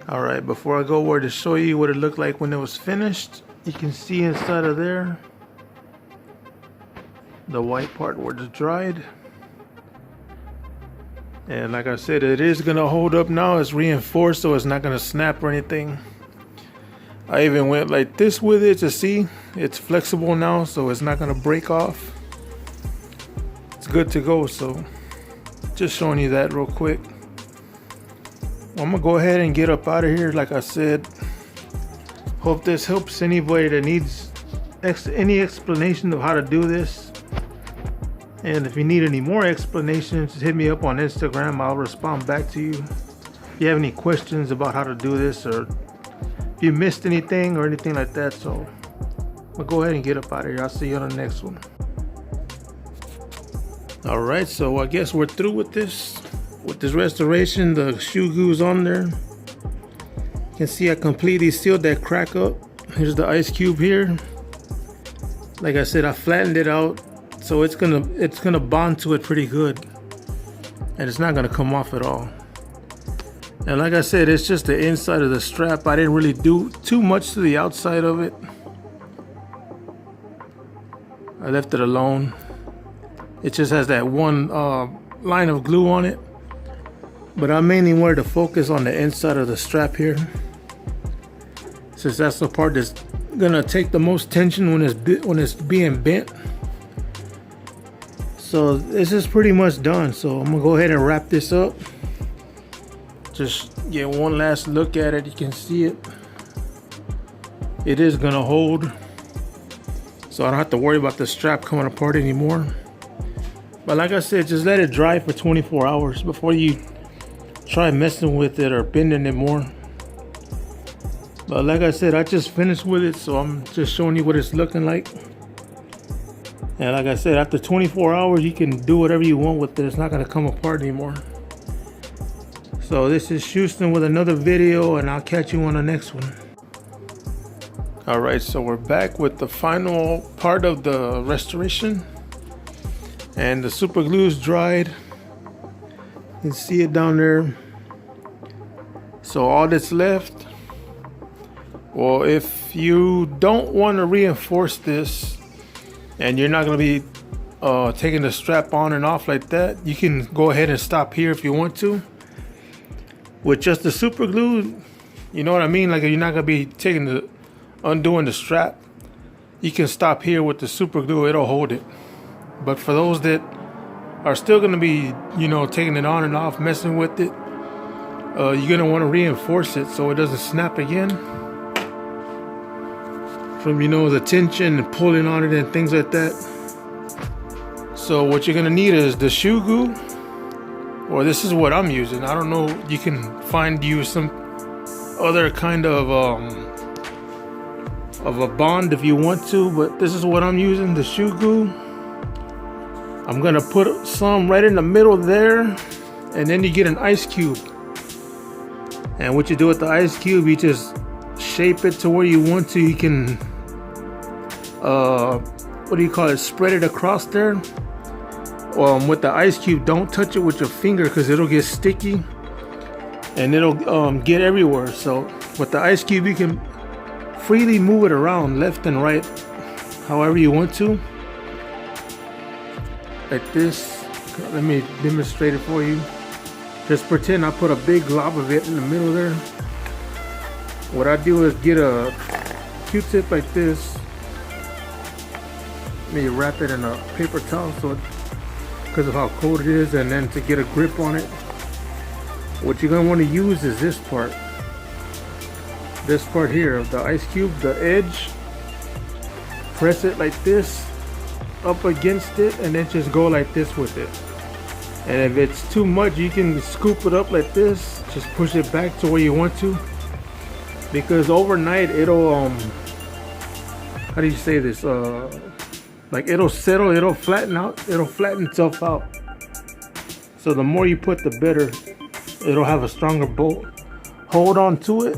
Alright, before I go over to show you what it looked like when it was finished, you can see inside of there the white part where it's dried. And like I said, it is going to hold up now. It's reinforced, so it's not going to snap or anything. I even went like this with it to see. It's flexible now, so it's not going to break off. It's good to go, so just showing you that real quick. I'm gonna go ahead and get up out of here. Like I said, hope this helps anybody that needs any explanation of how to do this. And if you need any more explanations, just hit me up on Instagram. I'll respond back to you. If you have any questions about how to do this, or if you missed anything or anything like that. So I'll go ahead and get up out of here. I'll see you on the next one. Alright, so I guess we're through with this. With this restoration, the shoe glue's on there. You can see I completely sealed that crack up. Here's the ice cube here. Like I said, I flattened it out, so it's gonna bond to it pretty good, and it's not gonna come off at all. And like I said, it's just the inside of the strap. I didn't really do too much to the outside of it. I left it alone. It just has that one line of glue on it. But I mainly wanted to focus on the inside of the strap here, since that's the part that's gonna take the most tension when it's being bent. So this is pretty much done. So I'm gonna go ahead and wrap this up. Just get one last look at it. You can see it. It is gonna hold, so I don't have to worry about the strap coming apart anymore. But like I said, just let it dry for 24 hours before you try messing with it or bending it more. But like I said, I just finished with it, so I'm just showing you what it's looking like. And like I said, after 24 hours, you can do whatever you want with it. It's not going to come apart anymore. So this is Houston with another video, and I'll catch you on the next one. Alright, so we're back with the final part of the restoration. And the super glue is dried. You can see it down there. So all that's left, well, if you don't want to reinforce this and you're not going to be taking the strap on and off like that, you can go ahead and stop here if you want to. With just the super glue, you know what I mean? Like, if you're not going to be undoing the strap, you can stop here with the super glue. It'll hold it. But for those that are still going to be, taking it on and off, messing with it, you're going to want to reinforce it so it doesn't snap again from, the tension and pulling on it and things like that. So what you're going to need is the shoe glue, or this is what I'm using. I don't know, you can use some other kind of a bond if you want to, but this is what I'm using, the shoe glue. I'm gonna put some right in the middle there, and then you get an ice cube. And what you do with the ice cube, you just shape it to where you want to. You can, spread it across there. With the ice cube, don't touch it with your finger because it'll get sticky and it'll get everywhere. So with the ice cube, you can freely move it around left and right, however you want to. Like this. Let me demonstrate it for you. Just pretend I put a big glob of it in the middle there. What I do is get a Q-tip like this. Let me wrap it in a paper towel because of how cold it is, and then to get a grip on it, what you're going to want to use is this part. This part here of the ice cube, the edge. Press it like this up against it, and then just go like this with it. And if it's too much, you can scoop it up like this. Just push it back to where you want to, because overnight it'll how do you say this, like it'll settle, it'll flatten out, it'll flatten itself out. So the more you put, the better. It'll have a stronger bolt hold on to it,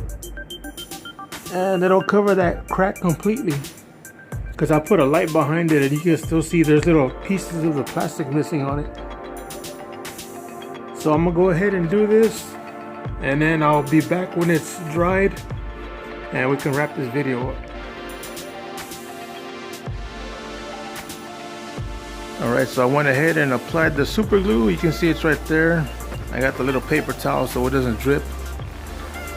and it'll cover that crack completely. Because I put a light behind it, and you can still see there's little pieces of the plastic missing on it. So I'm gonna go ahead and do this, and then I'll be back when it's dried and we can wrap this video up. Alright, so I went ahead and applied the super glue. You can see it's right there. I got the little paper towel so it doesn't drip.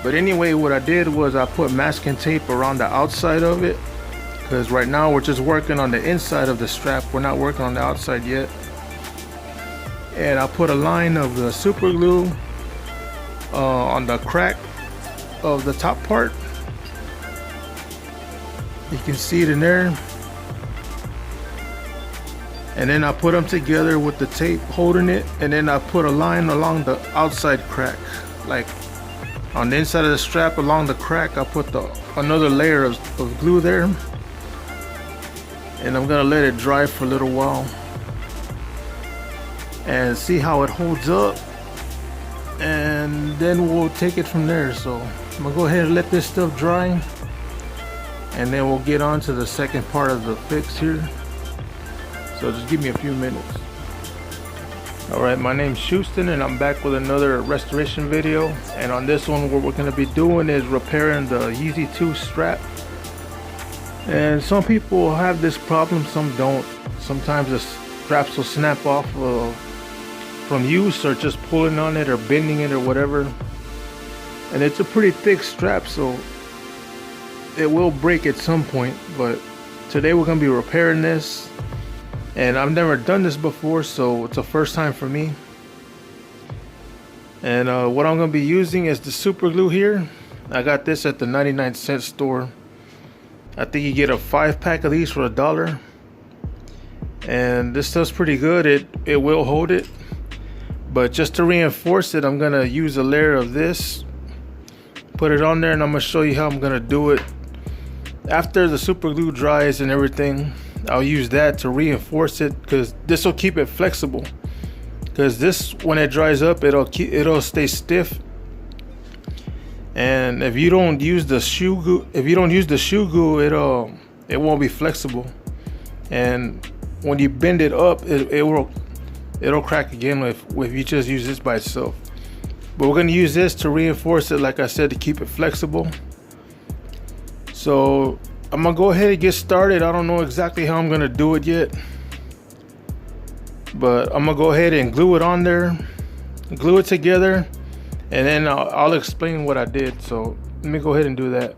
But anyway, what I did was I put masking tape around the outside of it, because right now we're just working on the inside of the strap. We're not working on the outside yet. And I put a line of the super glue on the crack of the top part. You can see it in there. And then I put them together with the tape holding it, and then I put a line along the outside crack, like on the inside of the strap along the crack. I put another layer of glue there, and I'm gonna let it dry for a little while and see how it holds up, and then we'll take it from there. So I'm gonna go ahead and let this stuff dry, and then we'll get on to the second part of the fix here. So just give me a few minutes. Alright, my name's Houston and I'm back with another restoration video. And on this one, what we're going to be doing is repairing the Yeezy 2 strap. And some people have this problem, some don't. Sometimes the straps will snap off from use, or just pulling on it or bending it or whatever. And it's a pretty thick strap, so it will break at some point. But today we're going to be repairing this. And I've never done this before, so it's a first time for me. And what I'm going to be using is the super glue here. I got this at the 99-cent store. I think you get a 5-pack of these for $1. And this stuff's pretty good. It will hold it. But just to reinforce it, I'm going to use a layer of this. Put it on there, and I'm going to show you how I'm going to do it. After the super glue dries and everything, I'll use that to reinforce it, because this will keep it flexible. Because this, when it dries up, it'll stay stiff. And if you don't use the shoe glue, it won't be flexible. And when you bend it up, it'll crack again if you just use this by itself. But we're gonna use this to reinforce it, like I said, to keep it flexible. So I'm gonna go ahead and get started. I don't know exactly how I'm gonna do it yet, but I'm gonna go ahead and glue it on there, glue it together, and then I'll explain what I did. So let me go ahead and do that.